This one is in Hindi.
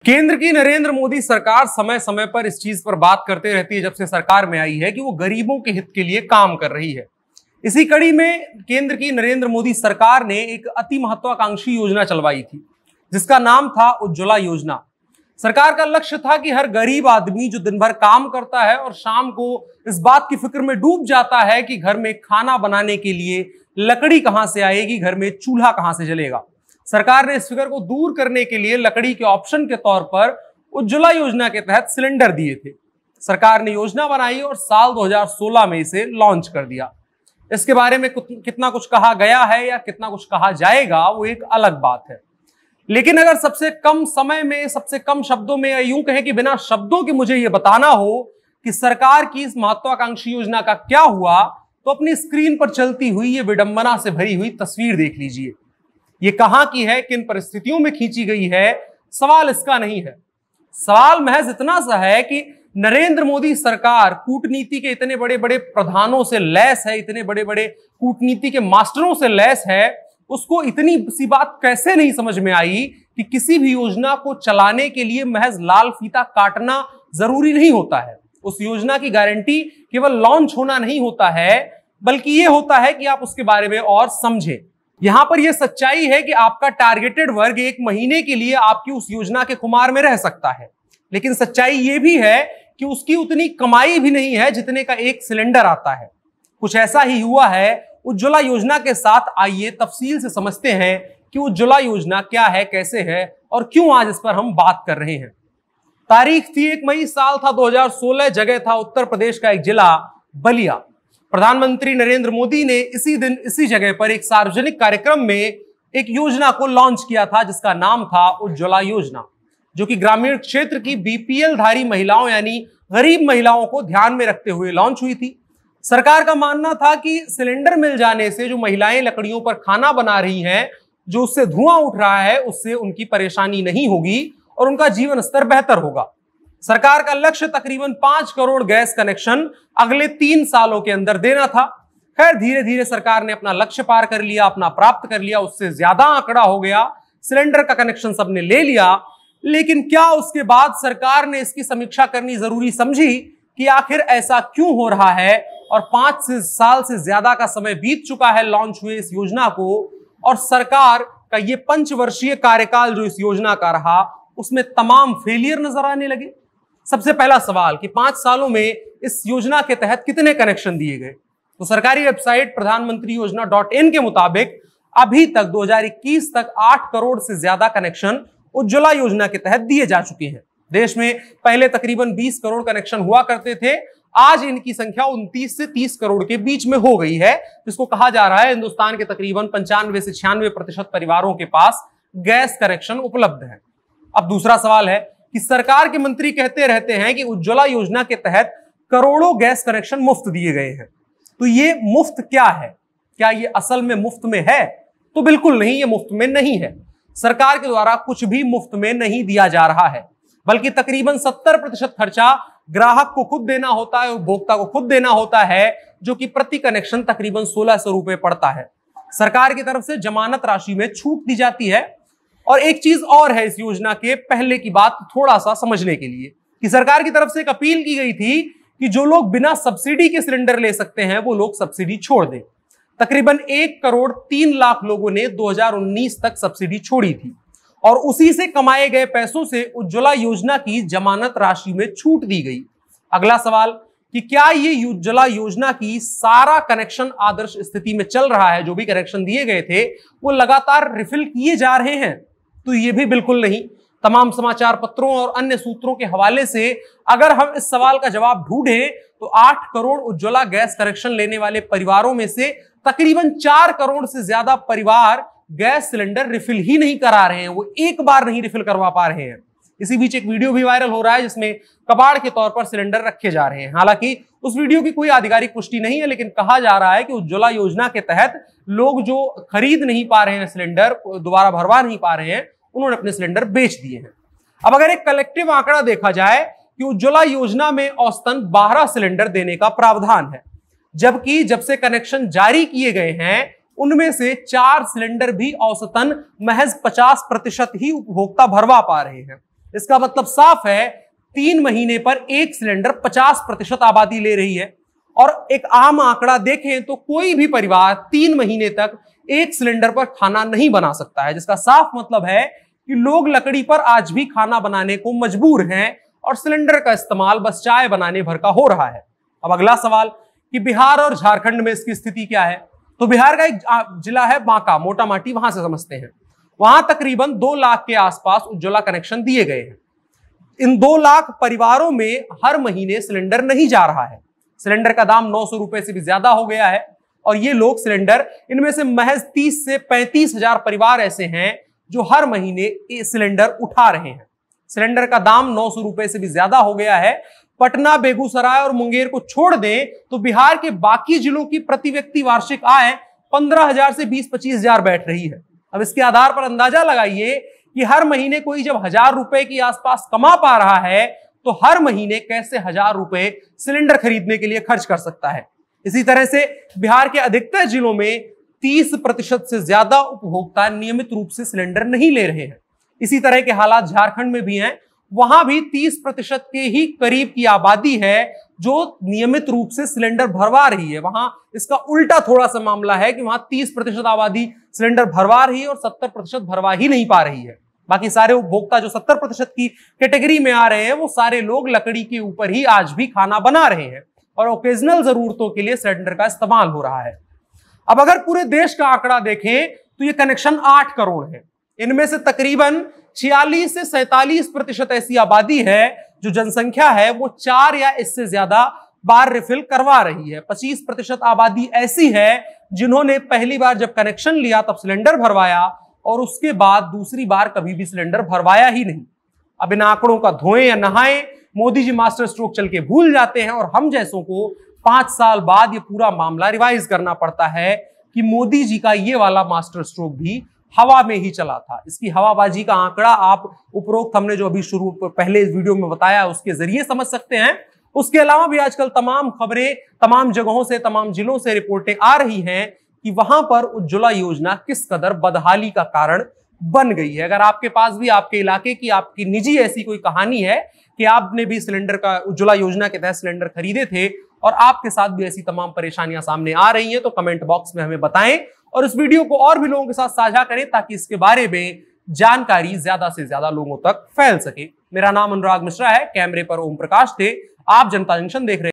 केंद्र की नरेंद्र मोदी सरकार समय समय पर इस चीज पर बात करते रहती है, जब से सरकार में आई है, कि वो गरीबों के हित के लिए काम कर रही है। इसी कड़ी में केंद्र की नरेंद्र मोदी सरकार ने एक अति महत्वाकांक्षी योजना चलवाई थी, जिसका नाम था उज्ज्वला योजना। सरकार का लक्ष्य था कि हर गरीब आदमी जो दिन भर काम करता है और शाम को इस बात की फिक्र में डूब जाता है कि घर में खाना बनाने के लिए लकड़ी कहां से आएगी, घर में चूल्हा कहां से जलेगा, सरकार ने इस फिक्र को दूर करने के लिए लकड़ी के ऑप्शन के तौर पर उज्ज्वला योजना के तहत सिलेंडर दिए थे। सरकार ने योजना बनाई और साल 2016 में इसे लॉन्च कर दिया। इसके बारे में कितना कुछ कहा गया है या कितना कुछ कहा जाएगा, वो एक अलग बात है। लेकिन अगर सबसे कम समय में, सबसे कम शब्दों में, या यूं कहें कि बिना शब्दों के मुझे यह बताना हो कि सरकार की इस महत्वाकांक्षी योजना का क्या हुआ, तो अपनी स्क्रीन पर चलती हुई ये विडंबना से भरी हुई तस्वीर देख लीजिए। ये कहां की है, किन परिस्थितियों में खींची गई है, सवाल इसका नहीं है। सवाल महज इतना सा है कि नरेंद्र मोदी सरकार कूटनीति के इतने बड़े बड़े प्रधानों से लैस है, इतने बड़े बड़े कूटनीति के मास्टरों से लैस है, उसको इतनी सी बात कैसे नहीं समझ में आई कि किसी भी योजना को चलाने के लिए महज लाल फीता काटना जरूरी नहीं होता है। उस योजना की गारंटी केवल लॉन्च होना नहीं होता है, बल्कि यह होता है कि आप उसके बारे में और समझें। यहां पर यह सच्चाई है कि आपका टारगेटेड वर्ग एक महीने के लिए आपकी उस योजना के खुमार में रह सकता है, लेकिन सच्चाई यह भी है कि उसकी उतनी कमाई भी नहीं है जितने का एक सिलेंडर आता है। कुछ ऐसा ही हुआ है उज्ज्वला योजना के साथ। आइए तफसील से समझते हैं कि उज्ज्वला योजना क्या है, कैसे है और क्यों आज इस पर हम बात कर रहे हैं। तारीख थी 1 मई, साल था 2016, जगह था उत्तर प्रदेश का एक जिला बलिया। प्रधानमंत्री नरेंद्र मोदी ने इसी दिन इसी जगह पर एक सार्वजनिक कार्यक्रम में एक योजना को लॉन्च किया था, जिसका नाम था उज्ज्वला योजना, जो कि ग्रामीण क्षेत्र की बीपीएल धारी महिलाओं यानी गरीब महिलाओं को ध्यान में रखते हुए लॉन्च हुई थी। सरकार का मानना था कि सिलेंडर मिल जाने से जो महिलाएं लकड़ियों पर खाना बना रही हैं, जो उससे धुआं उठ रहा है, उससे उनकी परेशानी नहीं होगी और उनका जीवन स्तर बेहतर होगा। सरकार का लक्ष्य तकरीबन 5 करोड़ गैस कनेक्शन अगले 3 सालों के अंदर देना था। खैर धीरे धीरे सरकार ने अपना लक्ष्य पार कर लिया, अपना प्राप्त कर लिया, उससे ज्यादा आंकड़ा हो गया, सिलेंडर का कनेक्शन सबने ले लिया। लेकिन क्या उसके बाद सरकार ने इसकी समीक्षा करनी जरूरी समझी कि आखिर ऐसा क्यों हो रहा है? और 5 साल से ज्यादा का समय बीत चुका है लॉन्च हुए इस योजना को, और सरकार का ये 5 वर्षीय कार्यकाल जो इस योजना का रहा, उसमें तमाम फेलियर नजर आने लगे। सबसे पहला सवाल कि 5 सालों में इस योजना के तहत कितने कनेक्शन दिए गए? तो सरकारी वेबसाइट प्रधानमंत्री योजना.in के मुताबिक अभी तक 2021 तक 8 करोड़ से ज्यादा कनेक्शन उज्ज्वला योजना के तहत दिए जा चुके हैं। देश में पहले तकरीबन 20 करोड़ कनेक्शन हुआ करते थे, आज इनकी संख्या 29 से 30 करोड़ के बीच में हो गई है, जिसको कहा जा रहा है हिंदुस्तान के तकरीबन 95 से 96% परिवारों के पास गैस कनेक्शन उपलब्ध है। अब दूसरा सवाल है कि सरकार के मंत्री कहते रहते हैं कि उज्ज्वला योजना के तहत करोड़ों गैस कनेक्शन मुफ्त दिए गए हैं। तो ये मुफ्त क्या है? क्या ये असल में मुफ्त में है? तो बिल्कुल नहीं, ये मुफ्त में नहीं है। सरकार के द्वारा कुछ भी मुफ्त में नहीं दिया जा रहा है, बल्कि तकरीबन 70% खर्चा ग्राहक को खुद देना होता है, उपभोक्ता को खुद देना होता है, जो कि प्रति कनेक्शन तकरीबन 1600 रुपए पड़ता है। सरकार की तरफ से जमानत राशि में छूट दी जाती है। और एक चीज और है इस योजना के पहले की बात थोड़ा सा समझने के लिए, कि सरकार की तरफ से एक अपील की गई थी कि जो लोग बिना सब्सिडी के सिलेंडर ले सकते हैं वो लोग सब्सिडी छोड़ दें। तकरीबन 1 करोड़ 3 लाख लोगों ने 2019 तक सब्सिडी छोड़ी थी, और उसी से कमाए गए पैसों से उज्ज्वला योजना की जमानत राशि में छूट दी गई। अगला सवाल कि क्या ये उज्ज्वला योजना की सारा कनेक्शन आदर्श स्थिति में चल रहा है? जो भी कनेक्शन दिए गए थे वो लगातार रिफिल किए जा रहे हैं? तो ये भी बिल्कुल नहीं। तमाम समाचार पत्रों और अन्य सूत्रों के हवाले से अगर हम इस सवाल का जवाब ढूंढें तो 8 करोड़ उज्ज्वला गैस कनेक्शन लेने वाले परिवारों में से तकरीबन 4 करोड़ से ज्यादा परिवार गैस सिलेंडर रिफिल ही नहीं करा रहे हैं, वो एक बार नहीं रिफिल करवा पा रहे हैं। इसी बीच एक वीडियो भी वायरल हो रहा है जिसमें कबाड़ के तौर पर सिलेंडर रखे जा रहे हैं। हालांकि उस वीडियो की कोई आधिकारिक पुष्टि नहीं है, लेकिन कहा जा रहा है कि उज्ज्वला योजना के तहत लोग जो खरीद नहीं पा रहे हैं सिलेंडर, दोबारा भरवा नहीं पा रहे हैं, उन्होंने अपने सिलेंडर बेच दिए हैं। अब अगर एक कलेक्टिव आंकड़ा देखा जाए कि उज्ज्वला योजना में औसतन 12 सिलेंडर देने का प्रावधान है, जबकि जब से कनेक्शन जारी किए गए हैं उनमें से 4 सिलेंडर भी औसतन महज 50% ही उपभोक्ता भरवा पा रहे हैं। इसका मतलब साफ है 3 महीने पर एक सिलेंडर 50% आबादी ले रही है। और एक आम आंकड़ा देखें तो कोई भी परिवार 3 महीने तक एक सिलेंडर पर खाना नहीं बना सकता है, जिसका साफ मतलब है कि लोग लकड़ी पर आज भी खाना बनाने को मजबूर हैं और सिलेंडर का इस्तेमाल बस चाय बनाने भर का हो रहा है। अब अगला सवाल कि बिहार और झारखंड में इसकी स्थिति क्या है। तो बिहार का एक जिला है बांका, मोटामाटी, वहां से समझते हैं। वहां तकरीबन 2 लाख के आसपास उज्ज्वला कनेक्शन दिए गए हैं। इन 2 लाख परिवारों में हर महीने सिलेंडर नहीं जा रहा है। सिलेंडर का दाम 900 रुपए से भी ज्यादा हो गया है और ये लोग सिलेंडर, इनमें से महज 30 से 35 हजार परिवार ऐसे हैं जो हर महीने सिलेंडर उठा रहे हैं। सिलेंडर का दाम 900 रुपए से भी ज्यादा हो गया है। पटना, बेगूसराय और मुंगेर को छोड़ दें तो बिहार के बाकी जिलों की प्रति व्यक्ति वार्षिक आय 15,000 से 20-25 हजार बैठ रही है। अब इसके आधार पर अंदाजा लगाइए कि हर महीने कोई जब 1000 रुपए के आसपास कमा पा रहा है तो हर महीने कैसे 1000 रुपए सिलेंडर खरीदने के लिए खर्च कर सकता है। इसी तरह से बिहार के अधिकतर जिलों में 30% से ज्यादा उपभोक्ता नियमित रूप से सिलेंडर नहीं ले रहे हैं। इसी तरह के हालात झारखंड में भी हैं। वहां भी 30% के ही करीब की आबादी है जो नियमित रूप से सिलेंडर भरवा रही है। वहां इसका उल्टा थोड़ा सा मामला है कि वहां 30% आबादी सिलेंडर भरवा रही है और 70% भरवा ही नहीं पा रही है। बाकी सारे उपभोक्ता जो 70% की कैटेगरी में आ रहे हैं वो सारे लोग लकड़ी के ऊपर ही आज भी खाना बना रहे हैं और ओकेजनल जरूरतों के लिए सिलेंडर का इस्तेमाल हो रहा है। अब अगर पूरे देश का आंकड़ा देखें तो ये कनेक्शन 8 करोड़ है। इनमें से तकरीबन 46 से 47% ऐसी आबादी है जो जनसंख्या है वो 4 या इससे ज्यादा बार रिफिल करवा रही है। 25% आबादी ऐसी है जिन्होंने पहली बार जब कनेक्शन लिया तब सिलेंडर भरवाया और उसके बाद दूसरी बार कभी भी सिलेंडर भरवाया ही नहीं। अब इन आंकड़ों का धोएं या नहाएं, मोदी जी मास्टर स्ट्रोक चल के भूल जाते हैं और हम जैसों को 5 साल बाद ये पूरा मामला रिवाइज करना पड़ता है कि मोदी जी का ये वाला मास्टर स्ट्रोक भी हवा में ही चला था। इसकी हवाबाजी का आंकड़ा आप उपरोक्त हमने जो अभी शुरू पहले इस वीडियो में बताया उसके जरिए समझ सकते हैं। उसके अलावा भी आजकल तमाम खबरें, तमाम जगहों से, तमाम जिलों से रिपोर्टें आ रही हैं कि वहां पर उज्ज्वला योजना किस कदर बदहाली का कारण बन गई है। अगर आपके पास भी आपके इलाके की, आपकी निजी ऐसी कोई कहानी है कि आपने भी सिलेंडर का, उज्ज्वला योजना के तहत सिलेंडर खरीदे थे और आपके साथ भी ऐसी तमाम परेशानियां सामने आ रही हैं, तो कमेंट बॉक्स में हमें बताएं और इस वीडियो को और भी लोगों के साथ साझा करें ताकि इसके बारे में जानकारी ज्यादा से ज्यादा लोगों तक फैल सके। मेरा नाम अनुराग मिश्रा है, कैमरे पर ओम प्रकाश थे, आप जनता जंक्शन देख रहे हैं।